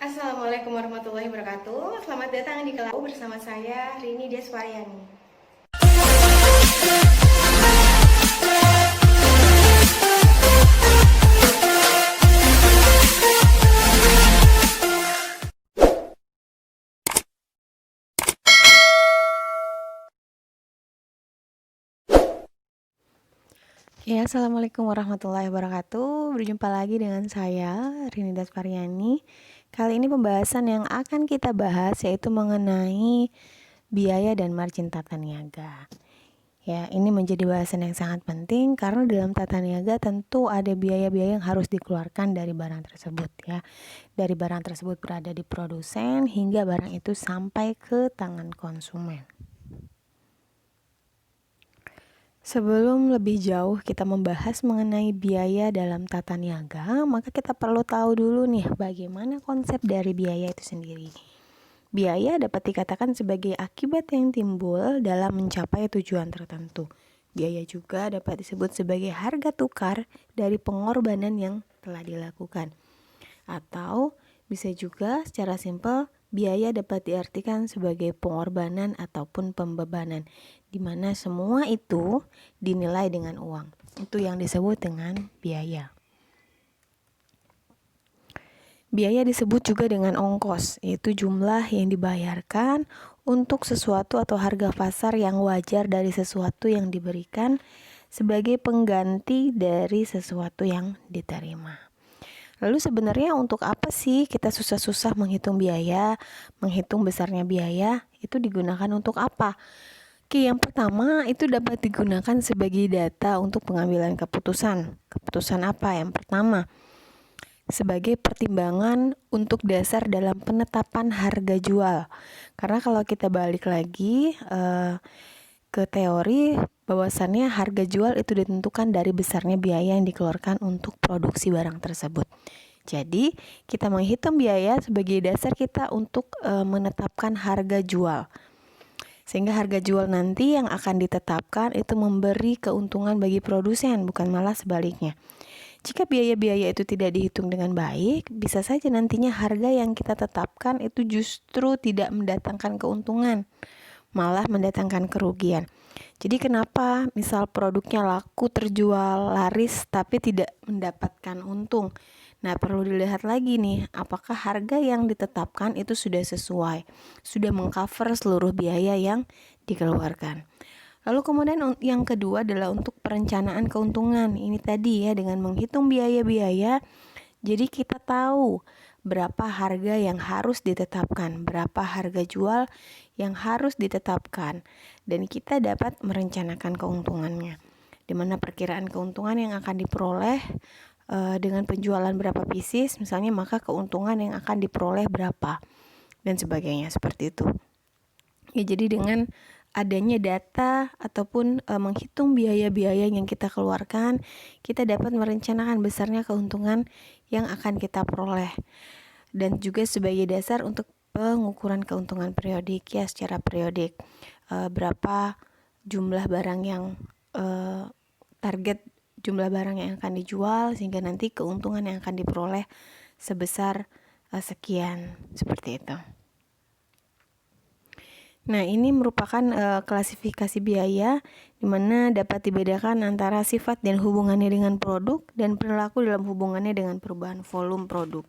Assalamualaikum warahmatullahi wabarakatuh. Selamat datang di kelas bersama saya Rini Deswariani. Ya, Assalamualaikum warahmatullahi wabarakatuh. Berjumpa lagi dengan saya, Rini Deswariani. Kali ini pembahasan yang akan kita bahas yaitu mengenai biaya dan margin tata niaga. Ya, ini menjadi bahasan yang sangat penting karena dalam tata niaga tentu ada biaya-biaya yang harus dikeluarkan dari barang tersebut ya. Dari barang tersebut berada di produsen hingga barang itu sampai ke tangan konsumen. Sebelum lebih jauh kita membahas mengenai biaya dalam tata niaga, maka kita perlu tahu dulu nih bagaimana konsep dari biaya itu sendiri. Biaya dapat dikatakan sebagai akibat yang timbul dalam mencapai tujuan tertentu. Biaya juga dapat disebut sebagai harga tukar dari pengorbanan yang telah dilakukan. Atau bisa juga secara simpel, biaya dapat diartikan sebagai pengorbanan ataupun pembebanan, di mana semua itu dinilai dengan uang. Itu yang disebut dengan biaya. Biaya disebut juga dengan ongkos, yaitu jumlah yang dibayarkan untuk sesuatu atau harga pasar yang wajar dari sesuatu yang diberikan sebagai pengganti dari sesuatu yang diterima. Lalu sebenarnya untuk apa sih kita susah-susah menghitung biaya, menghitung besarnya biaya, itu digunakan untuk apa? Oke, yang pertama itu dapat digunakan sebagai data untuk pengambilan keputusan. Keputusan apa? Yang pertama, sebagai pertimbangan untuk dasar dalam penetapan harga jual. Karena kalau kita balik lagi ke teori, bahwasannya harga jual itu ditentukan dari besarnya biaya yang dikeluarkan untuk produksi barang tersebut. Jadi, kita menghitung biaya sebagai dasar kita untuk menetapkan harga jual. Sehingga harga jual nanti yang akan ditetapkan itu memberi keuntungan bagi produsen, bukan malah sebaliknya. Jika biaya-biaya itu tidak dihitung dengan baik, bisa saja nantinya harga yang kita tetapkan itu justru tidak mendatangkan keuntungan, malah mendatangkan kerugian. Jadi kenapa misal produknya laku, terjual, laris, tapi tidak mendapatkan untung? Nah, perlu dilihat lagi nih, apakah harga yang ditetapkan itu sudah sesuai, sudah mengcover seluruh biaya yang dikeluarkan. Lalu kemudian yang kedua adalah untuk perencanaan keuntungan. Ini tadi ya, dengan menghitung biaya-biaya, jadi kita tahu berapa harga yang harus ditetapkan, berapa harga jual yang harus ditetapkan, dan kita dapat merencanakan keuntungannya. Di mana perkiraan keuntungan yang akan diperoleh dengan penjualan berapa pieces, misalnya, maka keuntungan yang akan diperoleh berapa, dan sebagainya, seperti itu. Ya, jadi dengan adanya data ataupun menghitung biaya-biaya yang kita keluarkan, kita dapat merencanakan besarnya keuntungan yang akan kita peroleh, dan juga sebagai dasar untuk pengukuran keuntungan periodik ya, secara periodik. Berapa jumlah barang yang target jumlah barang yang akan dijual, sehingga nanti keuntungan yang akan diperoleh sebesar sekian, seperti itu. Nah, ini merupakan klasifikasi biaya di mana dapat dibedakan antara sifat dan hubungannya dengan produk dan perilaku dalam hubungannya dengan perubahan volume produk.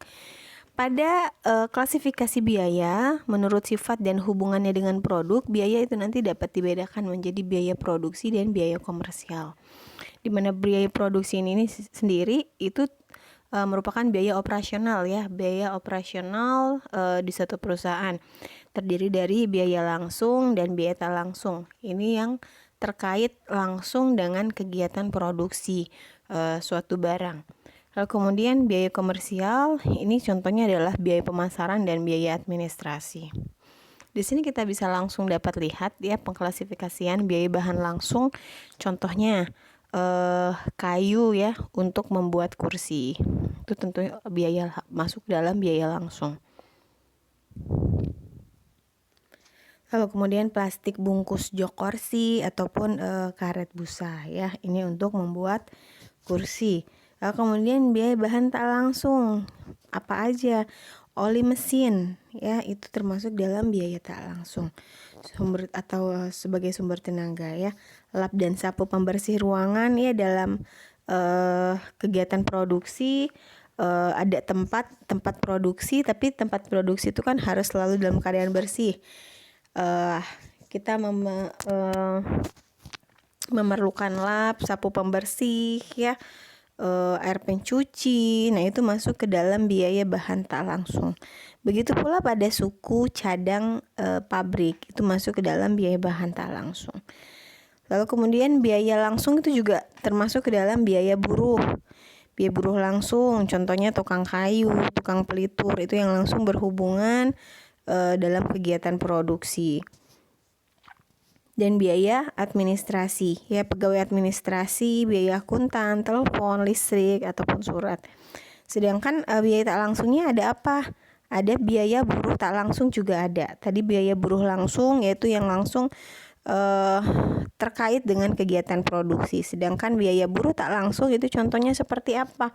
Pada klasifikasi biaya, menurut sifat dan hubungannya dengan produk, biaya itu nanti dapat dibedakan menjadi biaya produksi dan biaya komersial. Di mana biaya produksi ini sendiri itu merupakan biaya operasional ya, biaya operasional di suatu perusahaan. Terdiri dari biaya langsung dan biaya tak langsung. Ini yang terkait langsung dengan kegiatan produksi suatu barang. Lalu kemudian biaya komersial, ini contohnya adalah biaya pemasaran dan biaya administrasi. Di sini kita bisa langsung dapat lihat ya pengklasifikasian biaya bahan langsung. Contohnya kayu ya untuk membuat kursi. Itu tentunya biaya masuk dalam biaya langsung. Lalu kemudian plastik bungkus jok kursi ataupun karet busa ya, ini untuk membuat kursi. Lalu kemudian biaya bahan tak langsung apa aja? oli mesin, ya itu termasuk dalam biaya tak langsung. Sumber atau sebagai sumber tenaga, ya. Lap dan sapu pembersih ruangan, ya, dalam kegiatan produksi. Ada tempat produksi, tapi tempat produksi itu kan harus selalu dalam keadaan bersih. Kita memerlukan lap, sapu pembersih, ya, air pencuci. Nah, itu masuk ke dalam biaya bahan tak langsung. Begitu pula pada suku cadang pabrik, itu masuk ke dalam biaya bahan tak langsung. Lalu kemudian biaya langsung itu juga termasuk ke dalam biaya buruh. Biaya buruh langsung, contohnya tukang kayu, tukang pelitur, itu yang langsung berhubungan dalam kegiatan produksi. Dan biaya administrasi, ya, pegawai administrasi, biaya akuntan, telepon, listrik, ataupun surat. Sedangkan biaya tak langsungnya ada apa? Ada biaya buruh tak langsung juga ada. Tadi biaya buruh langsung yaitu yang langsung terkait dengan kegiatan produksi. Sedangkan biaya buruh tak langsung itu contohnya seperti apa?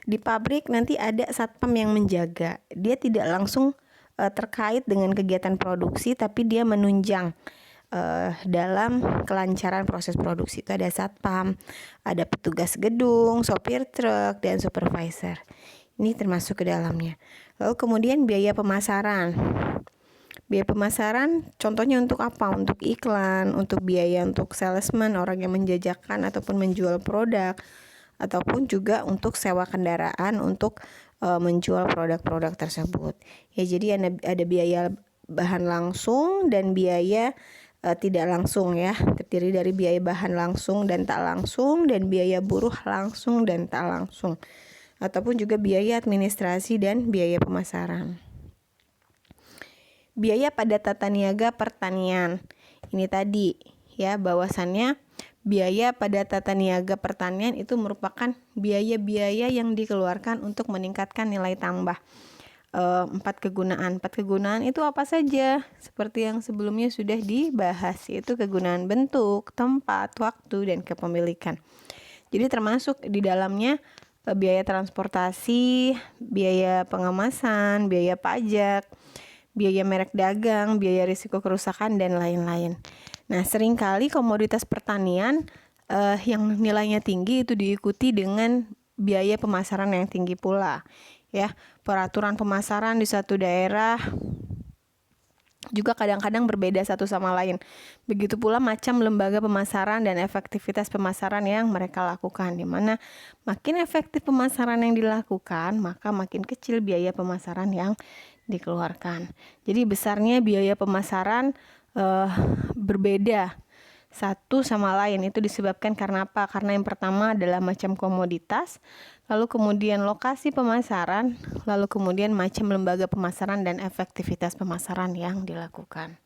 Di pabrik nanti ada satpam yang menjaga. Dia tidak langsung terkait dengan kegiatan produksi, tapi dia menunjang dalam kelancaran proses produksi. Itu ada satpam, ada petugas gedung, sopir truk, dan supervisor. Ini termasuk ke dalamnya. Lalu kemudian biaya pemasaran. Biaya pemasaran contohnya untuk apa? Untuk iklan, untuk biaya untuk salesman, orang yang menjajakan ataupun menjual produk, ataupun juga untuk sewa kendaraan untuk menjual produk-produk tersebut. Ya, jadi ada biaya bahan langsung dan biaya tidak langsung, ya, terdiri dari biaya bahan langsung dan tak langsung, dan biaya buruh langsung dan tak langsung, ataupun juga biaya administrasi dan biaya pemasaran. Biaya pada tata niaga pertanian. Ini tadi, ya, bahwasannya biaya pada tata niaga pertanian itu merupakan biaya-biaya yang dikeluarkan untuk meningkatkan nilai tambah. 4 kegunaan. 4 kegunaan itu apa saja? Seperti yang sebelumnya sudah dibahas, yaitu kegunaan bentuk, tempat, waktu, dan kepemilikan. Jadi termasuk di dalamnya biaya transportasi, biaya pengemasan, biaya pajak, biaya merek dagang, biaya risiko kerusakan, dan lain-lain. Nah, seringkali komoditas pertanian yang nilainya tinggi itu diikuti dengan biaya pemasaran yang tinggi pula, ya. Peraturan pemasaran di satu daerah juga kadang-kadang berbeda satu sama lain. Begitu pula macam lembaga pemasaran dan efektivitas pemasaran yang mereka lakukan, di mana makin efektif pemasaran yang dilakukan, maka makin kecil biaya pemasaran yang dikeluarkan. Jadi besarnya biaya pemasaran berbeda satu sama lain. Itu disebabkan karena apa? Karena yang pertama adalah macam komoditas, lalu kemudian lokasi pemasaran, lalu kemudian macam lembaga pemasaran dan efektivitas pemasaran yang dilakukan.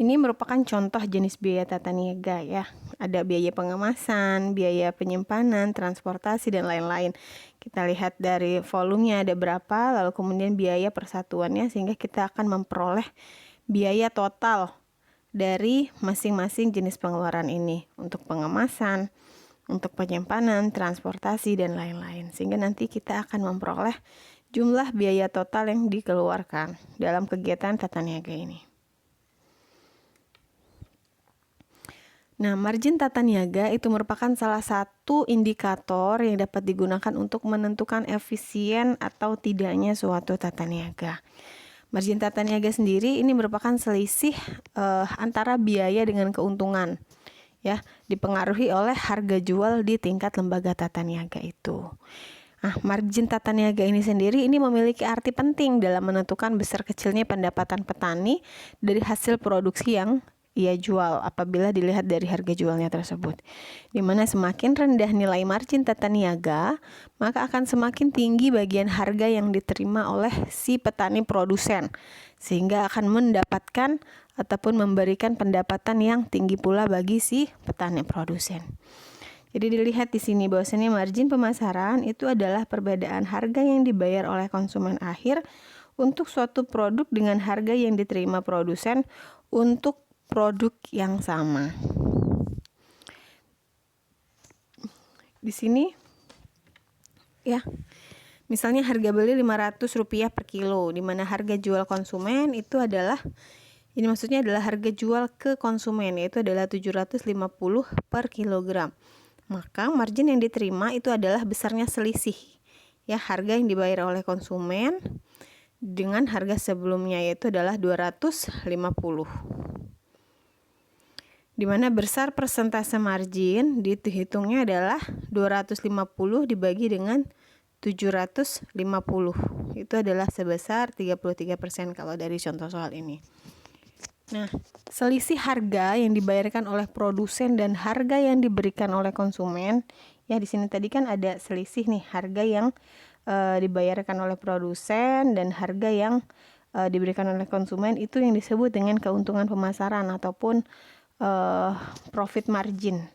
Ini merupakan contoh jenis biaya tata niaga, ya. Ada biaya pengemasan, biaya penyimpanan, transportasi, dan lain-lain. Kita lihat dari volumenya ada berapa, lalu kemudian biaya persatuannya, sehingga kita akan memperoleh biaya total dari masing-masing jenis pengeluaran ini untuk pengemasan, untuk penyimpanan, transportasi, dan lain-lain. Sehingga nanti kita akan memperoleh jumlah biaya total yang dikeluarkan dalam kegiatan tata niaga ini. Nah, margin tata niaga itu merupakan salah satu indikator yang dapat digunakan untuk menentukan efisien atau tidaknya suatu tata niaga. Margin tata niaga sendiri ini merupakan selisih antara biaya dengan keuntungan, ya, dipengaruhi oleh harga jual di tingkat lembaga tata niaga itu. Nah, margin tata niaga ini sendiri ini memiliki arti penting dalam menentukan besar kecilnya pendapatan petani dari hasil produksi yang ia jual apabila dilihat dari harga jualnya tersebut. Di mana semakin rendah nilai margin tata niaga, maka akan semakin tinggi bagian harga yang diterima oleh si petani produsen, sehingga akan mendapatkan ataupun memberikan pendapatan yang tinggi pula bagi si petani produsen. Jadi dilihat di sini bahwasanya margin pemasaran itu adalah perbedaan harga yang dibayar oleh konsumen akhir untuk suatu produk dengan harga yang diterima produsen untuk produk yang sama. Di sini, ya. Misalnya harga beli Rp500 per kilo, di mana harga jual konsumen itu adalah, ini maksudnya adalah harga jual ke konsumen, yaitu adalah 750 per kilogram. Maka margin yang diterima itu adalah besarnya selisih, ya, harga yang dibayar oleh konsumen dengan harga sebelumnya, yaitu adalah 250. Di mana besar persentase margin dihitungnya adalah 250 dibagi dengan 750. Itu adalah sebesar 33% kalau dari contoh soal ini. Nah, selisih harga yang dibayarkan oleh produsen dan harga yang diberikan oleh konsumen, ya di sini tadi kan ada selisih nih, harga yang dibayarkan oleh produsen dan harga yang diberikan oleh konsumen, itu yang disebut dengan keuntungan pemasaran ataupun profit margin.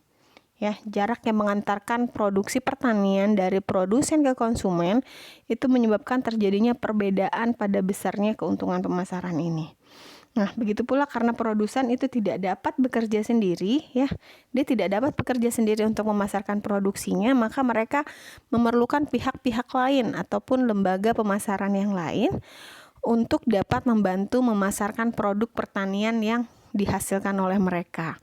Ya, jarak yang mengantarkan produksi pertanian dari produsen ke konsumen itu menyebabkan terjadinya perbedaan pada besarnya keuntungan pemasaran ini. Nah, begitu pula karena produsen itu tidak dapat bekerja sendiri, ya, dia tidak dapat bekerja sendiri untuk memasarkan produksinya, maka mereka memerlukan pihak-pihak lain ataupun lembaga pemasaran yang lain untuk dapat membantu memasarkan produk pertanian yang dihasilkan oleh mereka.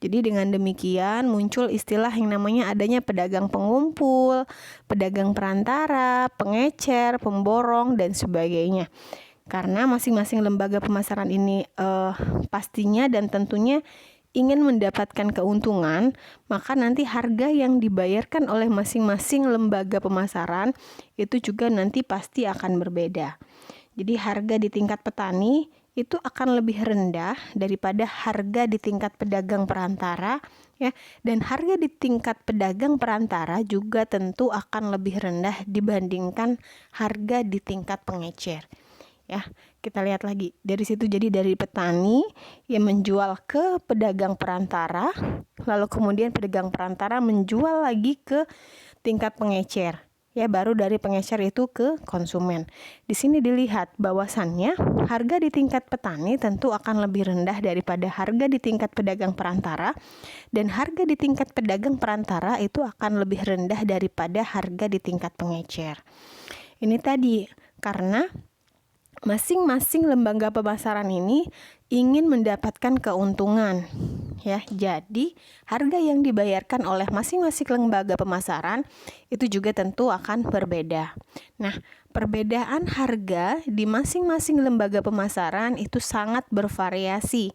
Jadi dengan demikian muncul istilah yang namanya adanya pedagang pengumpul, pedagang perantara, pengecer, pemborong, dan sebagainya. Karena masing-masing lembaga pemasaran ini pastinya dan tentunya ingin mendapatkan keuntungan, maka nanti harga yang dibayarkan oleh masing-masing lembaga pemasaran itu juga nanti pasti akan berbeda. Jadi harga di tingkat petani itu akan lebih rendah daripada harga di tingkat pedagang perantara, ya, dan harga di tingkat pedagang perantara juga tentu akan lebih rendah dibandingkan harga di tingkat pengecer. Ya, kita lihat lagi dari situ. Jadi dari petani yang menjual ke pedagang perantara, lalu kemudian pedagang perantara menjual lagi ke tingkat pengecer. Ya, baru dari pengecer itu ke konsumen. Di sini dilihat bahwasannya harga di tingkat petani tentu akan lebih rendah daripada harga di tingkat pedagang perantara, dan harga di tingkat pedagang perantara itu akan lebih rendah daripada harga di tingkat pengecer. Ini tadi karena masing-masing lembaga pemasaran ini ingin mendapatkan keuntungan, ya. Jadi harga yang dibayarkan oleh masing-masing lembaga pemasaran itu juga tentu akan berbeda. Nah, perbedaan harga di masing-masing lembaga pemasaran itu sangat bervariasi,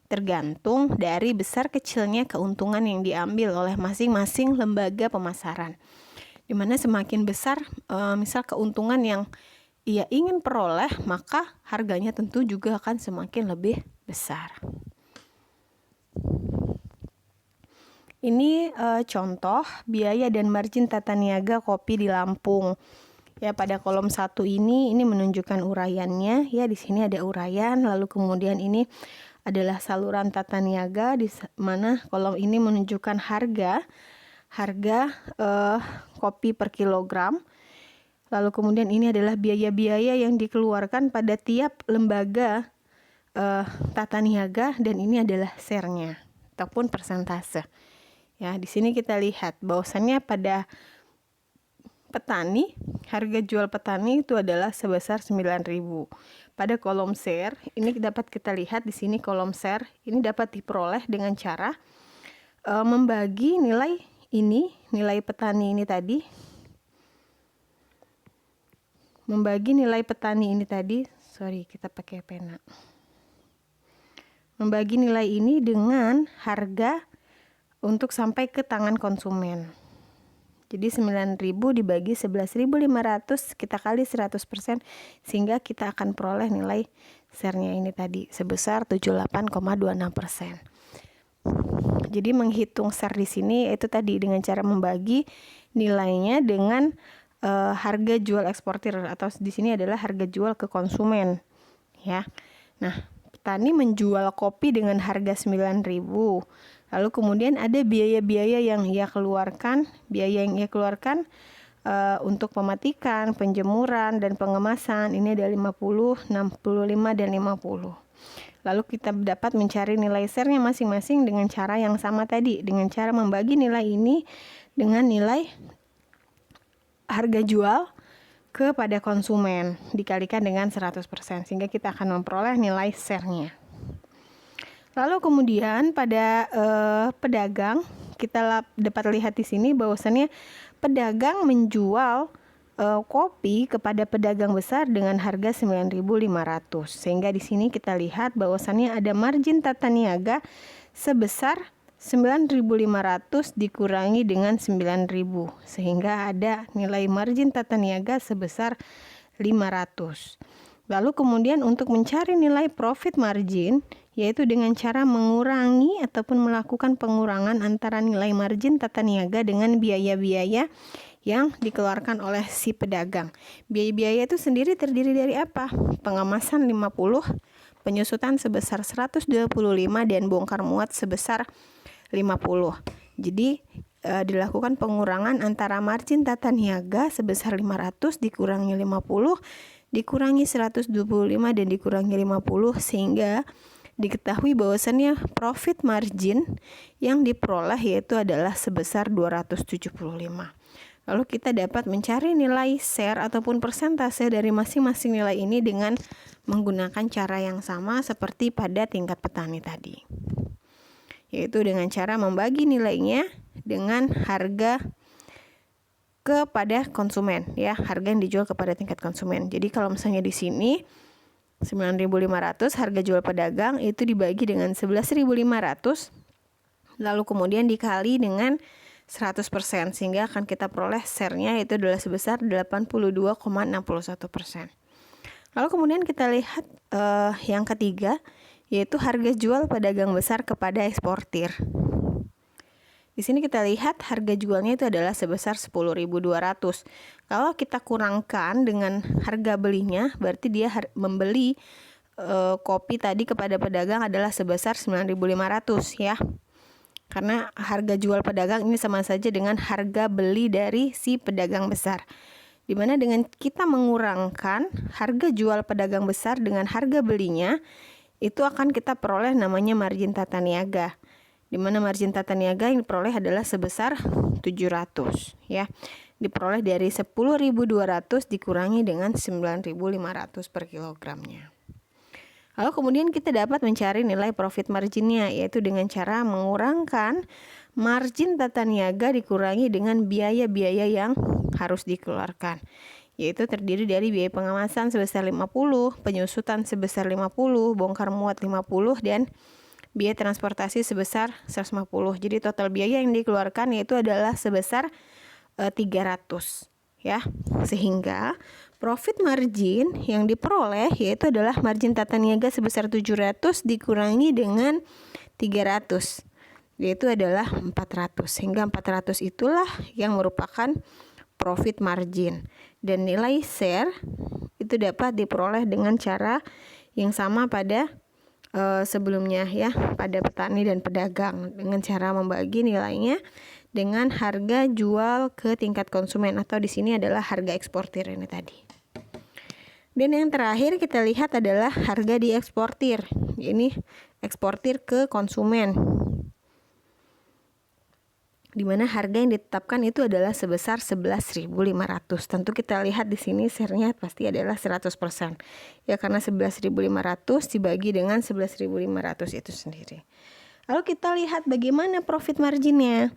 tergantung dari besar kecilnya keuntungan yang diambil oleh masing-masing lembaga pemasaran. Dimana semakin besar misal keuntungan yang ia ingin peroleh, maka harganya tentu juga akan semakin lebih besar. Ini contoh biaya dan margin tata niaga kopi di Lampung. Ya, pada kolom 1 ini menunjukkan uraiannya. Ya, di sini ada uraian, lalu kemudian ini adalah saluran tata niaga, di mana kolom ini menunjukkan harga kopi per kilogram. Lalu kemudian ini adalah biaya-biaya yang dikeluarkan pada tiap lembaga tata niaga, dan ini adalah share-nya ataupun persentase. Ya, di sini kita lihat bahwasannya pada petani, harga jual petani itu adalah sebesar 9.000. Pada kolom share, ini dapat kita lihat di sini kolom share ini dapat diperoleh dengan cara membagi nilai petani ini tadi. Membagi nilai petani ini tadi, kita pakai pena. Membagi nilai ini dengan harga untuk sampai ke tangan konsumen. Jadi 9.000 dibagi 11.500, kita kali 100%, sehingga kita akan peroleh nilai share-nya ini tadi sebesar 78,26%. Jadi menghitung share di sini itu tadi dengan cara membagi nilainya dengan harga jual eksportir, atau di sini adalah harga jual ke konsumen, ya. Nah, petani menjual kopi dengan harga 9.000. Lalu kemudian ada biaya-biaya yang ia keluarkan, untuk pematikan, penjemuran, dan pengemasan. Ini ada 50, 65, dan 50. Lalu kita dapat mencari nilai share-nya masing-masing dengan cara yang sama tadi, dengan cara membagi nilai ini dengan nilai harga jual kepada konsumen dikalikan dengan 100%, sehingga kita akan memperoleh nilai share-nya. Lalu kemudian pada pedagang, kita dapat lihat di sini bahwasannya pedagang menjual kopi kepada pedagang besar dengan harga 9.500. Sehingga di sini kita lihat bahwasannya ada margin tata niaga sebesar 9.500 dikurangi dengan 9.000, sehingga ada nilai margin tata niaga sebesar 500. Lalu kemudian untuk mencari nilai profit margin, yaitu dengan cara mengurangi ataupun melakukan pengurangan antara nilai margin tata niaga dengan biaya-biaya yang dikeluarkan oleh si pedagang. Biaya-biaya itu sendiri terdiri dari apa? Pengemasan 50, penyusutan sebesar 125, dan bongkar muat sebesar 50. Jadi dilakukan pengurangan antara margin tata niaga sebesar 500 dikurangi 50, dikurangi 125, dan dikurangi 50, sehingga diketahui bahwasannya profit margin yang diperoleh yaitu adalah sebesar 275. Lalu kita dapat mencari nilai share ataupun persentase dari masing-masing nilai ini dengan menggunakan cara yang sama seperti pada tingkat petani tadi, yaitu dengan cara membagi nilainya dengan harga kepada konsumen, ya, harga yang dijual kepada tingkat konsumen. Jadi kalau misalnya di sini 9.500 harga jual pedagang itu dibagi dengan 11.500, lalu kemudian dikali dengan 100%, sehingga akan kita peroleh share-nya itu adalah sebesar 82,61%. Lalu kemudian kita lihat yang ketiga, yaitu harga jual pedagang besar kepada eksportir. Di sini kita lihat harga jualnya itu adalah sebesar 10.200. Kalau kita kurangkan dengan harga belinya, berarti dia membeli kopi tadi kepada pedagang adalah sebesar 9.500, ya. Karena harga jual pedagang ini sama saja dengan harga beli dari si pedagang besar. Dimana dengan kita mengurangkan harga jual pedagang besar dengan harga belinya, itu akan kita peroleh namanya margin tata niaga. Dimana margin tata niaga yang diperoleh adalah sebesar 700, ya. Diperoleh dari 10.200 dikurangi dengan 9.500 per kilogramnya. Lalu kemudian kita dapat mencari nilai profit marginnya, yaitu dengan cara mengurangkan margin tata niaga dikurangi dengan biaya-biaya yang harus dikeluarkan, yaitu terdiri dari biaya pengemasan sebesar 50, penyusutan sebesar 50, bongkar muat 50, dan biaya transportasi sebesar 150. Jadi total biaya yang dikeluarkan yaitu adalah sebesar 300, ya. Sehingga profit margin yang diperoleh yaitu adalah margin tata niaga sebesar 700 dikurangi dengan 300, yaitu adalah 400. Sehingga 400 itulah yang merupakan profit margin. Dan nilai share itu dapat diperoleh dengan cara yang sama pada sebelumnya, ya, pada petani dan pedagang, dengan cara membagi nilainya dengan harga jual ke tingkat konsumen, atau di sini adalah harga eksportir ini tadi. Dan yang terakhir kita lihat adalah harga dieksportir. Ini eksportir ke konsumen, di mana harga yang ditetapkan itu adalah sebesar 11.500. Tentu kita lihat di sini share-nya pasti adalah 100%. Ya, karena 11.500 dibagi dengan 11.500 itu sendiri. Lalu kita lihat bagaimana profit marginnya.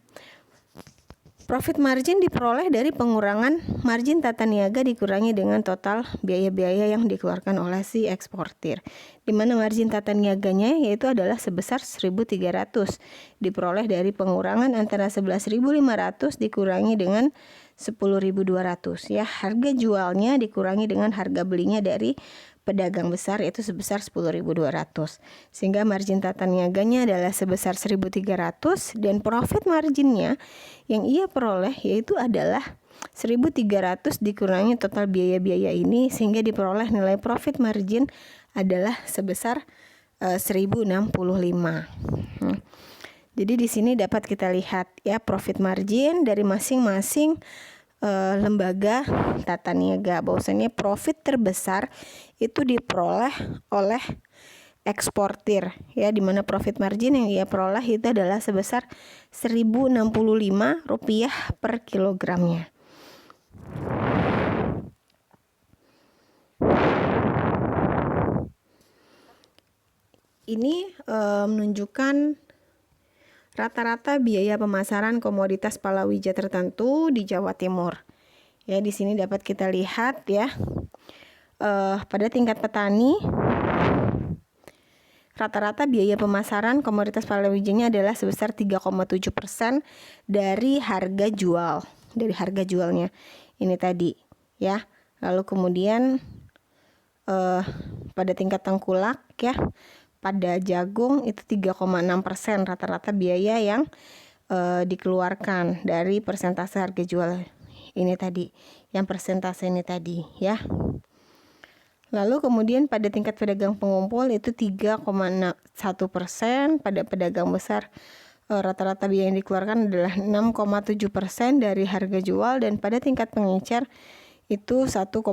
Profit margin diperoleh dari pengurangan margin tata niaga dikurangi dengan total biaya-biaya yang dikeluarkan oleh si eksportir. Di mana margin tata niaganya yaitu adalah sebesar 1.300 diperoleh dari pengurangan antara 11.500 dikurangi dengan 10.200, ya. Harga jualnya dikurangi dengan harga belinya dari pedagang besar yaitu sebesar 10.200, sehingga margin tata niaganya adalah sebesar 1.300 dan profit marginnya yang ia peroleh yaitu adalah 1.300 dikurangi total biaya-biaya ini, sehingga diperoleh nilai profit margin adalah sebesar 1.065. Jadi di sini dapat kita lihat, ya, profit margin dari masing-masing lembaga tata niaga, bahwasanya profit terbesar itu diperoleh oleh eksportir, ya, di mana profit margin yang ia peroleh itu adalah sebesar Rp1.065 per kilogramnya. ini menunjukkan rata-rata biaya pemasaran komoditas palawija tertentu di Jawa Timur. Ya, di sini dapat kita lihat ya, pada tingkat petani rata-rata biaya pemasaran komoditas palawijanya adalah sebesar 3,7% dari harga jual, dari harga jualnya. Ini tadi ya. Lalu kemudian pada tingkat tengkulak ya, pada jagung itu 3,6% rata-rata biaya yang dikeluarkan dari persentase harga jual ini tadi, yang persentase ini tadi ya. Lalu kemudian pada tingkat pedagang pengumpul itu 3,1%, pada pedagang besar rata-rata biaya yang dikeluarkan adalah 6,7% dari harga jual, dan pada tingkat pengecer itu 1,6%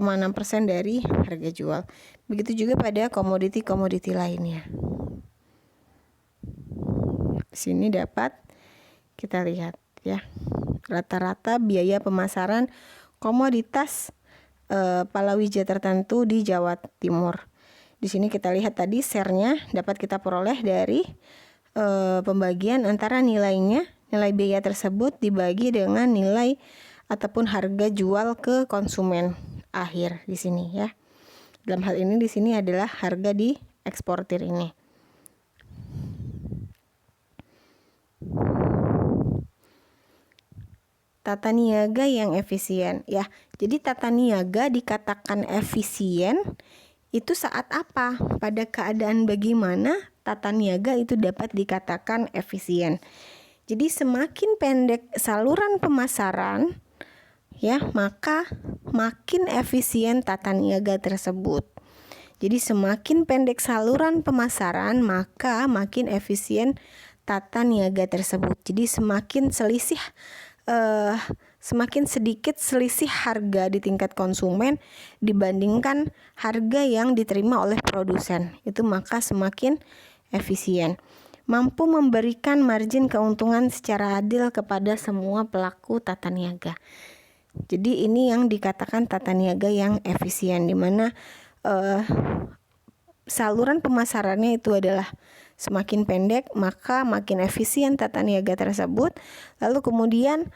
dari harga jual. Begitu juga pada komoditi-komoditi lainnya. Di sini dapat kita lihat ya, rata-rata biaya pemasaran komoditas palawija tertentu di Jawa Timur. Di sini kita lihat tadi share-nya dapat kita peroleh dari pembagian antara nilainya, nilai biaya tersebut dibagi dengan nilai ataupun harga jual ke konsumen akhir di sini ya. Dalam hal ini di sini adalah harga di eksportir ini. Tata niaga yang efisien ya. Jadi tata niaga dikatakan efisien itu saat apa? Pada keadaan bagaimana tata niaga itu dapat dikatakan efisien. Jadi semakin pendek saluran pemasaran ya, maka makin efisien tata niaga tersebut. Jadi semakin pendek saluran pemasaran, maka makin efisien tata niaga tersebut. Jadi semakin sedikit selisih harga di tingkat konsumen dibandingkan harga yang diterima oleh produsen, itu maka semakin efisien. Mampu memberikan margin keuntungan secara adil kepada semua pelaku tata niaga. Jadi ini yang dikatakan tata niaga yang efisien, di mana saluran pemasarannya itu adalah semakin pendek, maka makin efisien tata niaga tersebut. Lalu kemudian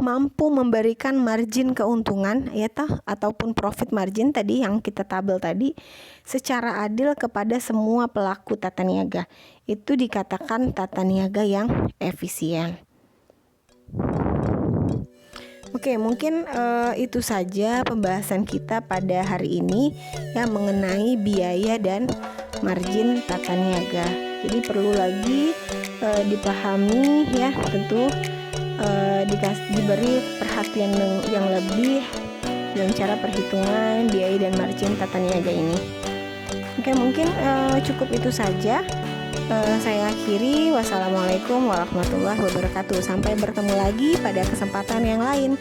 mampu memberikan margin keuntungan ya ataupun profit margin tadi yang kita tabel tadi secara adil kepada semua pelaku tata niaga. Itu dikatakan tata niaga yang efisien. Oke, mungkin itu saja pembahasan kita pada hari ini ya, mengenai biaya dan margin tata niaga. Jadi perlu lagi dipahami ya, tentu diberi perhatian yang lebih dalam cara perhitungan biaya dan margin tata niaga ini. Oke, mungkin cukup itu saja. Saya akhiri. Wassalamualaikum warahmatullahi wabarakatuh. Sampai bertemu lagi pada kesempatan yang lain.